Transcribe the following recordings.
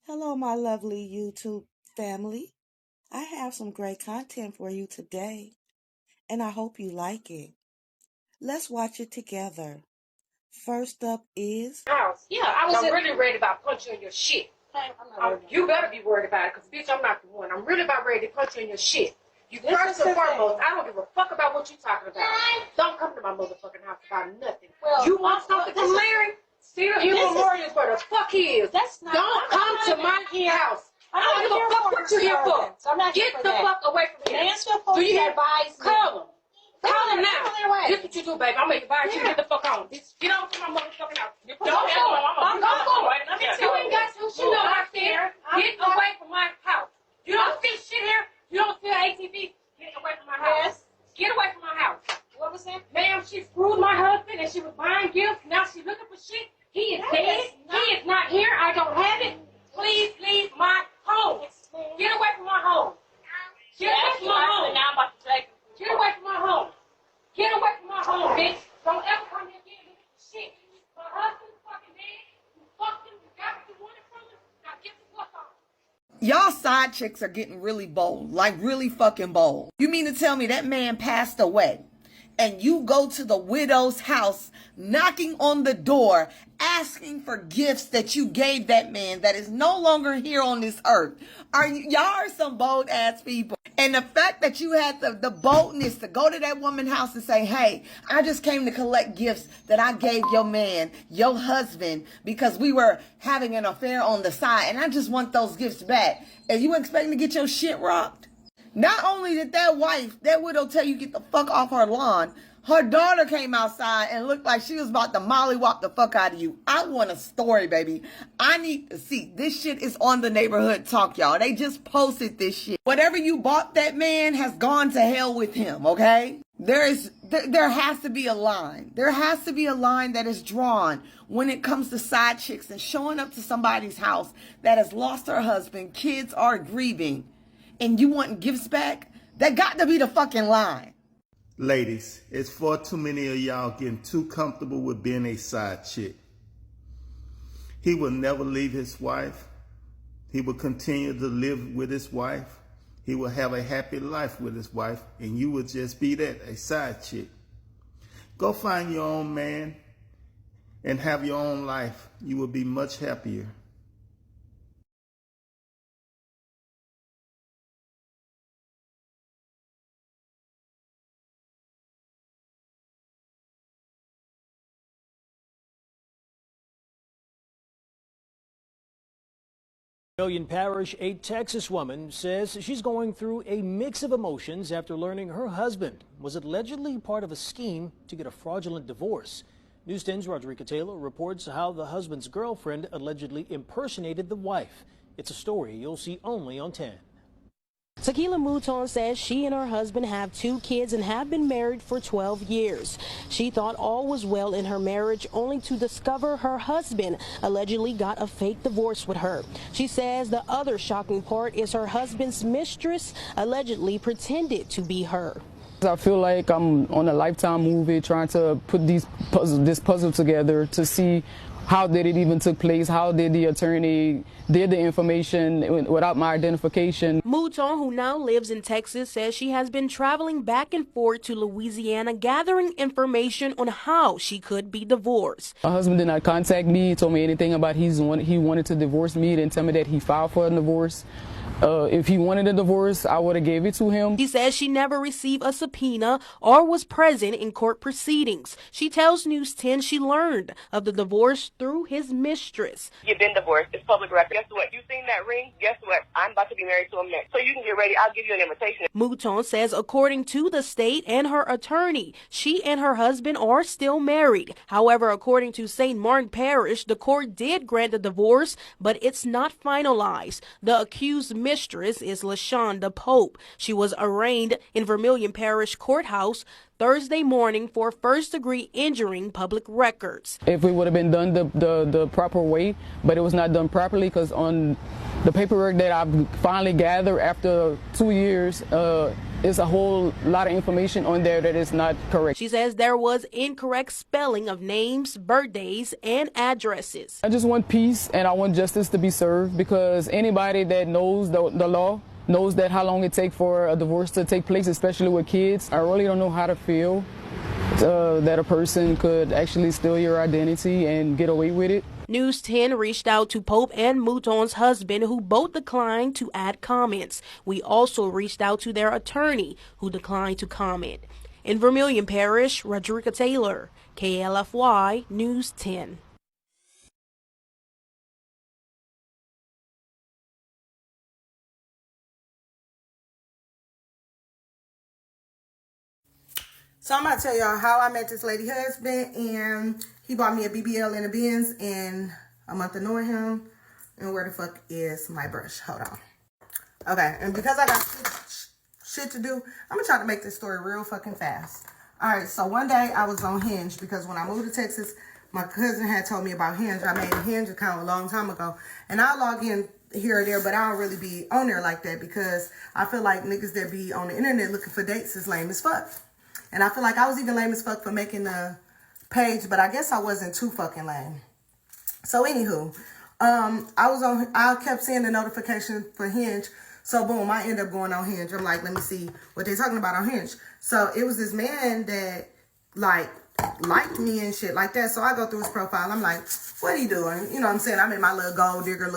Hello, my lovely YouTube family. I have some great content for you today, and I hope you like it. Let's watch it together. First up is... House. Yeah, I'm really ready about punch you in your shit. You better be worried about it, because, bitch, I'm not the one. I'm really about ready to punch you in your shit. You first and foremost, I don't give a fuck about what you talking about. Don't come to my motherfucking house about nothing. Well, you want something from Larry? Still here Memorial is where the fuck he is. Don't come to my house. I don't give a fuck what you here for. Get the fuck away from here. Do you advise me? Call him. Call him now. This what you do, baby. I'm gonna advise you to get the fuck on. Get on to my motherfucking house. Don't go. You ain't got to. She know I care. Get away from my house. You don't see shit here. You don't see ATV. Get away from my house. Get away from my house. What was that? Ma'am, she screwed my husband and she was buying gifts. Now she's looking for shit. He is dead. He is not here. I don't have it. Please leave my home. Get away from my home. Get away from my home. Now I'm about to take it. Get away from my home. Get away from my home, bitch. Don't ever come here again looking for shit. My husband's fucking dead. You fucked him. You got what you wanted from him. Now get the fuck on. Y'all side chicks are getting really bold, like really fucking bold. You mean to tell me that man passed away and you go to the widow's house knocking on the door asking for gifts that you gave that man that is no longer here on this earth? Y'all are some bold ass people. And the fact that you had the boldness to go to that woman's house and say, hey, I just came to collect gifts that I gave your man, your husband, because we were having an affair on the side, and I just want those gifts back. And you expecting to get your shit rocked? Not only did that widow tell you get the fuck off her lawn, her daughter came outside and looked like she was about to mollywop the fuck out of you. I want a story, baby. I need to see. This shit is on the neighborhood talk, y'all. They just posted this shit. Whatever you bought that man has gone to hell with him, okay? There has to be a line. There has to be a line that is drawn when it comes to side chicks and showing up to somebody's house that has lost her husband, kids are grieving, and you want gifts back. That got to be the fucking line. Ladies, it's far too many of y'all getting too comfortable with being a side chick. He will never leave his wife. He will continue to live with his wife. He will have a happy life with his wife, and you will just be that, a side chick. Go find your own man and have your own life. You will be much happier. Million Parish, a Texas woman says she's going through a mix of emotions after learning her husband was allegedly part of a scheme to get a fraudulent divorce. News 10's Rodrika Taylor reports how the husband's girlfriend allegedly impersonated the wife. It's a story you'll see only on 10. Tequila Mouton says she and her husband have 2 kids and have been married for 12 years. She thought all was well in her marriage, only to discover her husband allegedly got a fake divorce with her. She says the other shocking part is her husband's mistress allegedly pretended to be her. I feel like I'm on a Lifetime movie trying to put this puzzle together to see how did it even took place, how did the attorney did the information without my identification. Mouton, who now lives in Texas, says she has been traveling back and forth to Louisiana gathering information on how she could be divorced. My husband did not contact me, told me anything about he wanted to divorce me, didn't tell me that he filed for a divorce. If he wanted a divorce, I would have gave it to him. She says she never received a subpoena or was present in court proceedings. She tells News 10 she learned of the divorce through his mistress. You've been divorced. It's public record. Guess what? You seen that ring? Guess what? I'm about to be married to him next. So you can get ready. I'll give you an invitation. Mouton says according to the state and her attorney, she and her husband are still married. However, according to St. Martin Parish, the court did grant the divorce, but it's not finalized. The accused mistress is LaShonda Pope. She was arraigned in Vermilion Parish Courthouse Thursday morning for first-degree injuring public records. If it would have been done the proper way, but it was not done properly, because on the paperwork that I've finally gathered after 2 years, it's a whole lot of information on there that is not correct. She says there was incorrect spelling of names, birthdays, and addresses. I just want peace and I want justice to be served, because anybody that knows the law knows that how long it takes for a divorce to take place, especially with kids. I really don't know how to feel that a person could actually steal your identity and get away with it. News 10 reached out to Pope and Mouton's husband, who both declined to add comments. We also reached out to their attorney, who declined to comment. In Vermilion Parish, Rodrika Taylor, KLFY News 10. So I'm about to tell y'all how I met this lady husband, and he bought me a BBL and a Benz in a month of knowing him. And where the fuck is my brush? Hold on. Okay, and because I got shit to do, I'm gonna try to make this story real fucking fast. All right, so one day I was on Hinge, because when I moved to Texas, my cousin had told me about Hinge. I made a Hinge account a long time ago, and I log in here or there, but I don't really be on there like that, because I feel like niggas that be on the internet looking for dates is lame as fuck. And I feel like I was even lame as fuck for making the page, but I guess I wasn't too fucking lame. So anywho, I kept seeing the notification for Hinge. So boom, I end up going on Hinge. I'm like, let me see what they're talking about on Hinge. So it was this man that liked me and shit like that. So I go through his profile. I'm like, what he doing? You know what I'm saying? I'm in my little gold digger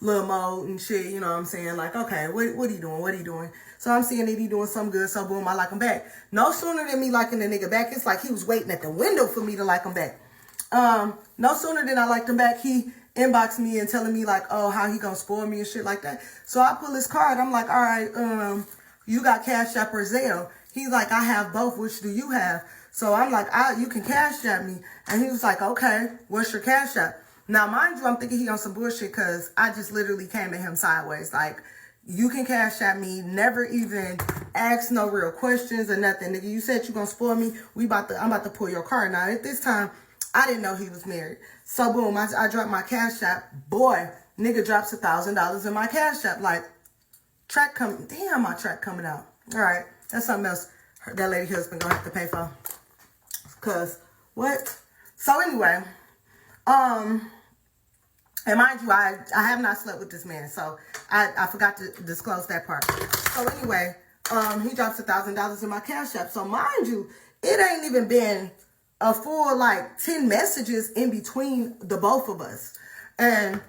little mode and shit. You know what I'm saying? Like, okay, what he doing? What he doing? So I'm seeing that he doing something good. So boom, I like him back. No sooner than me liking the nigga back, it's like he was waiting at the window for me to like him back. No sooner than I liked him back, he inboxed me and telling me like, oh, how he gonna spoil me and shit like that. So I pull his card. I'm like, all right, you got Cash App or Zelle? He's like, I have both. Which do you have? So I'm like, you can Cash App me. And he was like, okay, what's your Cash App? Now, mind you, I'm thinking he on some bullshit, because I just literally came to him sideways. Like, you can Cash App me, never even ask no real questions or nothing. Nigga, you said you gonna spoil me. I'm about to pull your card. Now, at this time, I didn't know he was married. So boom, I dropped my Cash App. Boy, nigga drops $1,000 in my Cash App. Like, damn, my track coming out. All right, that's something else that lady husband gonna have to pay for. Cause what? So anyway, and mind you, I have not slept with this man, so I forgot to disclose that part. So anyway, he drops $1,000 in my Cash App. So mind you, it ain't even been a full like 10 messages in between the both of us. And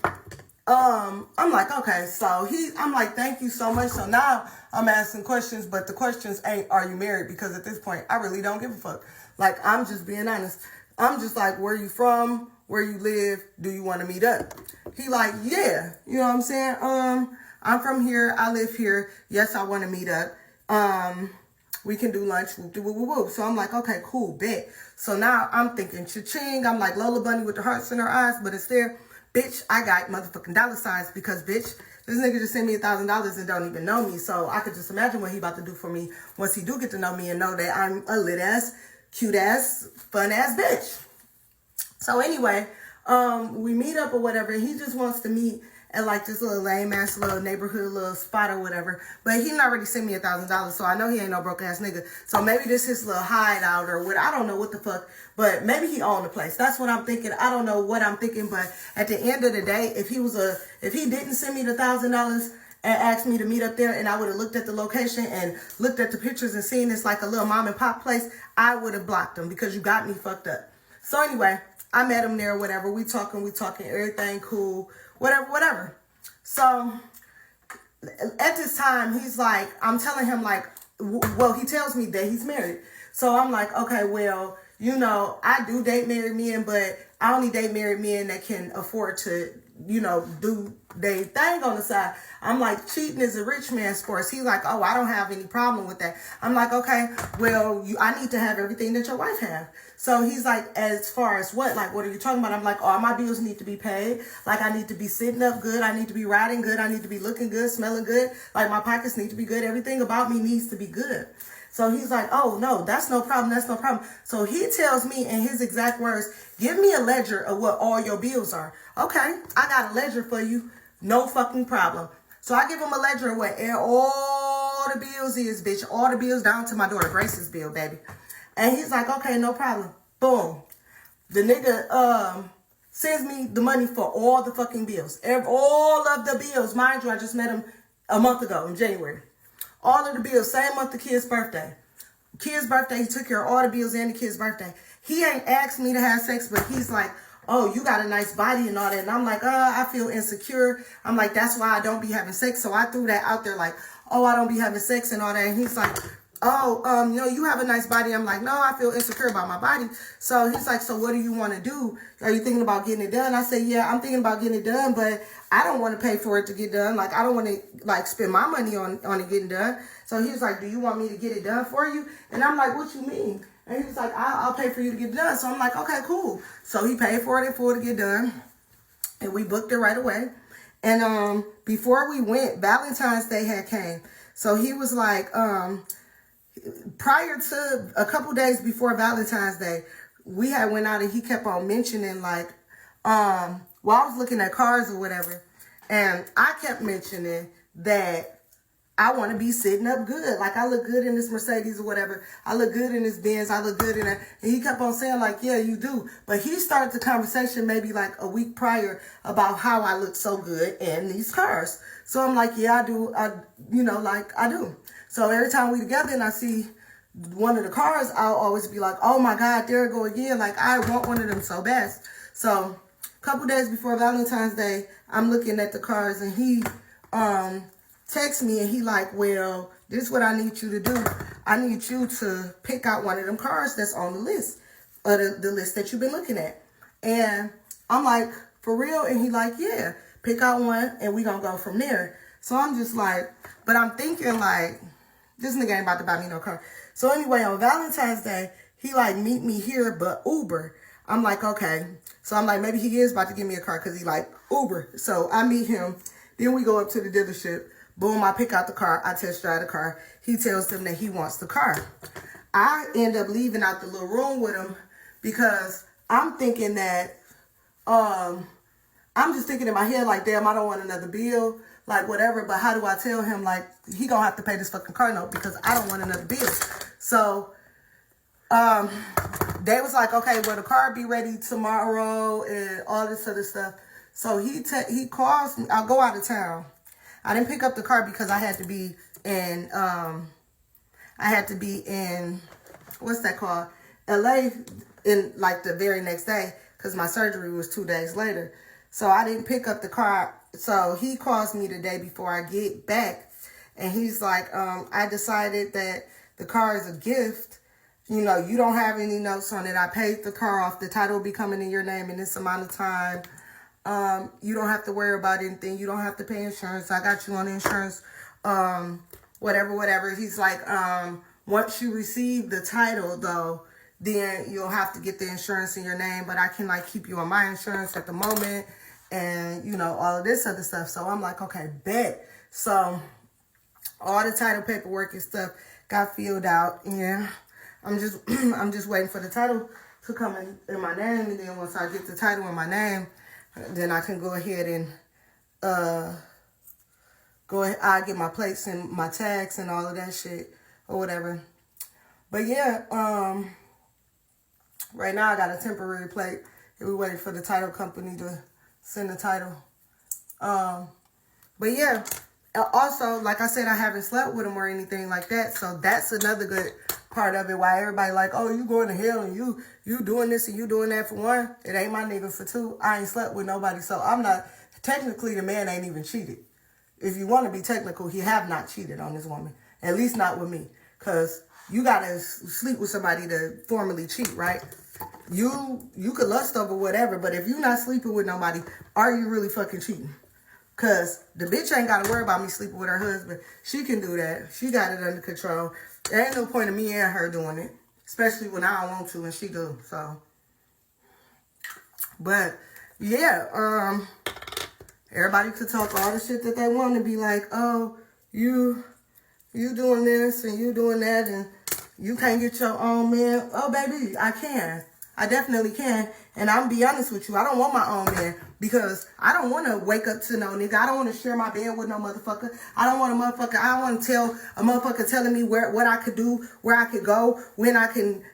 I'm like, okay, so I'm like, thank you so much. So now I'm asking questions, but the questions ain't, are you married? Because at this point, I really don't give a fuck. Like, I'm just being honest. I'm just like, where you from? Where you live? Do you want to meet up? He like, yeah. You know what I'm saying? I'm from here. I live here. Yes, I want to meet up. We can do lunch. Whoop, whoop, whoop, whoop. So I'm like, okay, cool, bet. So now I'm thinking cha-ching. I'm like Lola Bunny with the hearts in her eyes, but it's there. Bitch, I got motherfucking dollar signs, because bitch, this nigga just sent me $1,000 and don't even know me. So I could just imagine what he about to do for me once he do get to know me and know that I'm a lit ass, cute ass, fun ass bitch. So anyway, we meet up or whatever. He just wants to meet at like this little lame ass little neighborhood little spot or whatever. But he already sent me $1,000, so I know he ain't no broke ass nigga. So maybe this his little hideout or what. I don't know what the fuck. But maybe he owned the place. That's what I'm thinking. I don't know what I'm thinking. But at the end of the day, if he didn't send me the $1,000 and asked me to meet up there, and I would have looked at the location and looked at the pictures and seen it's like a little mom and pop place, I would have blocked him, because you got me fucked up. So anyway, I met him there, whatever. We talking, everything cool, whatever. So at this time, he's like, I'm telling him like, well, he tells me that he's married. So I'm like, okay, well, you know, I do date married men, but I only date married men that can afford to, you know, do their thing on the side. I'm like, cheating is a rich man's sport. He's like, oh, I don't have any problem with that. I'm like, okay, well, I need to have everything that your wife have. So he's like, as far as what? Like, what are you talking about? I'm like, all my bills need to be paid. Like, I need to be sitting up good. I need to be riding good. I need to be looking good, smelling good. Like, my pockets need to be good. Everything about me needs to be good. So he's like, oh, no, that's no problem. That's no problem. So he tells me in his exact words, give me a ledger of what all your bills are. Okay, I got a ledger for you. No fucking problem. So I give him a ledger of what all all the bills is, bitch. All the bills down to my daughter Grace's bill, baby. And he's like, okay, no problem. Boom. The nigga sends me the money for all the fucking bills. All of the bills. Mind you, I just met him a month ago in January. All of the bills, same month the kid's birthday. Kid's birthday, he took care of all the bills and the kid's birthday. He ain't asked me to have sex, but he's like, oh, you got a nice body and all that. And I'm like, I feel insecure. I'm like, that's why I don't be having sex. So I threw that out there like, oh, I don't be having sex and all that. And he's like, oh, you know, you have a nice body. I'm like, no, I feel insecure about my body. So he's like, so what do you want to do? Are you thinking about getting it done? I said, yeah, I'm thinking about getting it done, but I don't want to pay for it to get done. Like, I don't want to, like, spend my money on it getting done. So he was like, do you want me to get it done for you? And I'm like, what you mean? And he was like, I'll pay for you to get it done. So I'm like, okay, cool. So he paid for it in full to get done. And we booked it right away. And before we went, Valentine's Day had came. So he was like, prior to a couple days before Valentine's Day, we had went out and he kept on mentioning like, well, I was looking at cars or whatever. And I kept mentioning that I want to be sitting up good. Like, I look good in this Mercedes or whatever. I look good in this Benz. I look good in that. And he kept on saying, like, yeah, you do. But he started the conversation maybe like a week prior about how I look so good in these cars. So I'm like, yeah, I do. I do. So every time we together and I see one of the cars, I'll always be like, oh my God, there it go again. Like, I want one of them so bad. So a couple days before Valentine's Day, I'm looking at the cars and he, text me and he like, well, this is what I need you to do. I need you to pick out one of them cars that's on the list, or the list that you've been looking at. And I'm like, for real? And he like, yeah, pick out one and we gonna go from there. So I'm just like, but I'm thinking like, this nigga ain't about to buy me no car. So anyway, on Valentine's Day, he like, meet me here, but Uber. I'm like, okay. So I'm like, maybe he is about to give me a car because he like Uber. So I meet him. Then we go up to the dealership. Boom, I pick out the car. I test drive the car. He tells them that he wants the car. I end up leaving out the little room with him because I'm thinking that, I'm just thinking in my head like, damn, I don't want another bill, like whatever. But how do I tell him like, he gonna have to pay this fucking car note because I don't want another bill. So, they was like, okay, well, the car be ready tomorrow and all this other stuff. So he calls me. I'll go out of town. I didn't pick up the car because I had to be in, what's that called? LA in like the very next day because my surgery was 2 days later. So I didn't pick up the car. So he calls me the day before I get back. And he's like, I decided that the car is a gift. You know, you don't have any notes on it. I paid the car off. The title will be coming in your name in this amount of time. You don't have to worry about anything. You don't have to pay insurance. I got you on insurance. Whatever. He's like, once you receive the title though, then you'll have to get the insurance in your name, but I can like keep you on my insurance at the moment and you know, all of this other stuff. So I'm like, okay, bet. So all the title paperwork and stuff got filled out. Yeah. I'm just waiting for the title to come in my name. And then once I get the title in my name, then I can go ahead and I get my plates and my tags and all of that shit or whatever. But yeah, right now I got a temporary plate. And we're waiting for the title company to send the title. But yeah, also, like I said, I haven't slept with him or anything like that. So that's another good part of it. Why everybody like, oh, you going to hell and you doing this and you doing that for one. It ain't my nigga for two. I ain't slept with nobody. So I'm not, technically the man ain't even cheated. If you want to be technical, he have not cheated on this woman. At least not with me. Because you got to sleep with somebody to formally cheat, right? You could lust over whatever, but if you not sleeping with nobody, are you really fucking cheating? Because the bitch ain't got to worry about me sleeping with her husband. She can do that. She got it under control. There ain't no point in me and her doing it. Especially when I don't want to and she do. So. But, yeah. Everybody could talk all the shit that they want to be like, oh, you doing this and you doing that and you can't get your own man. Oh, baby, I can. I definitely can. And I'm gonna be honest with you, I don't want my own man because I don't want to wake up to no nigga. I don't want to share my bed with no motherfucker. I don't want a motherfucker. I don't want to tell a motherfucker telling me what I could do, where I could go, when I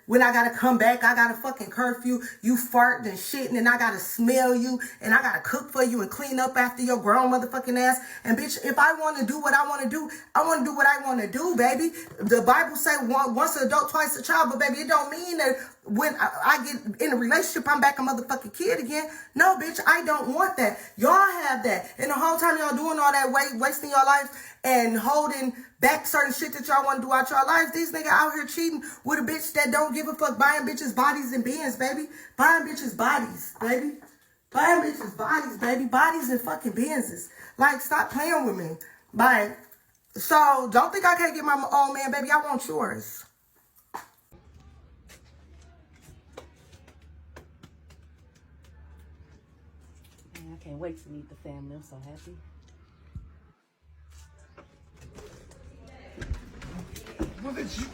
gotta come back. I got a fucking curfew. You farting and shitting, and I gotta smell you, and I gotta cook for you and clean up after your grown motherfucking ass. And bitch, if I want to do what I want to do, I want to do what I want to do, baby. The Bible say once an adult, twice a child, but baby, it don't mean that when I get in a relationship, I'm back a motherfucking kid again. No, bitch, I don't want that. Y'all have that. And the whole time y'all doing all that, wasting your life and holding back certain shit that y'all want to do out your lives, these niggas out here cheating with a bitch that don't give a fuck, buying bitches bodies and Benz, baby. Buying bitches bodies, baby. Buying bitches bodies, baby. Bodies and fucking Benzes. Like, stop playing with me. Like, so don't think I can't get my own man, baby. I want yours. I can't wait to meet the family. I'm so happy. What did you?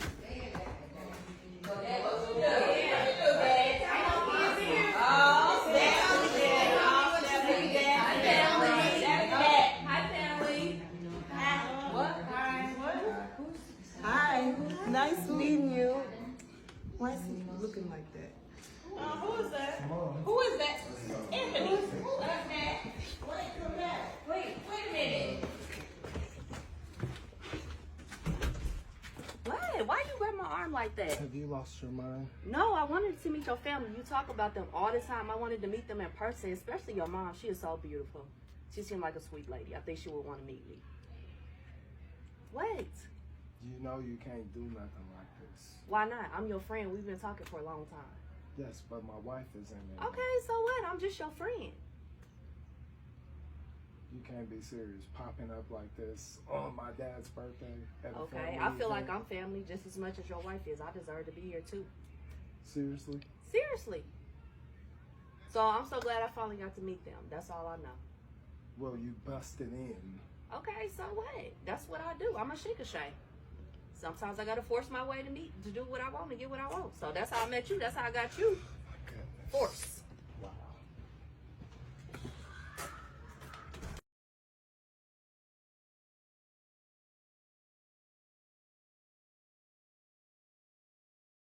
Hi. Nice meeting you. Why is he looking like that? Who is that? Who is that? Anthony. Who is that? Wait, come back. Wait a minute. What? Why you grab my arm like that? Have you lost your mind? No, I wanted to meet your family. You talk about them all the time. I wanted to meet them in person, especially your mom. She is so beautiful. She seemed like a sweet lady. I think she would want to meet me. What? You know you can't do nothing like this. Why not? I'm your friend. We've been talking for a long time. Yes, but my wife is in there. Okay, so what? I'm just your friend. You can't be serious. Popping up like this on my dad's birthday. At a family I feel event. like I'm family just as much as your wife is. I deserve to be here too. Seriously? Seriously. So I'm so glad I finally got to meet them. That's all I know. Well, you busted in. Okay, so what? That's what I do. I'm a Chic'S. Sometimes I gotta force my way to do what I want and get what I want. So that's how I met you. That's how I got you. My goodness. Force.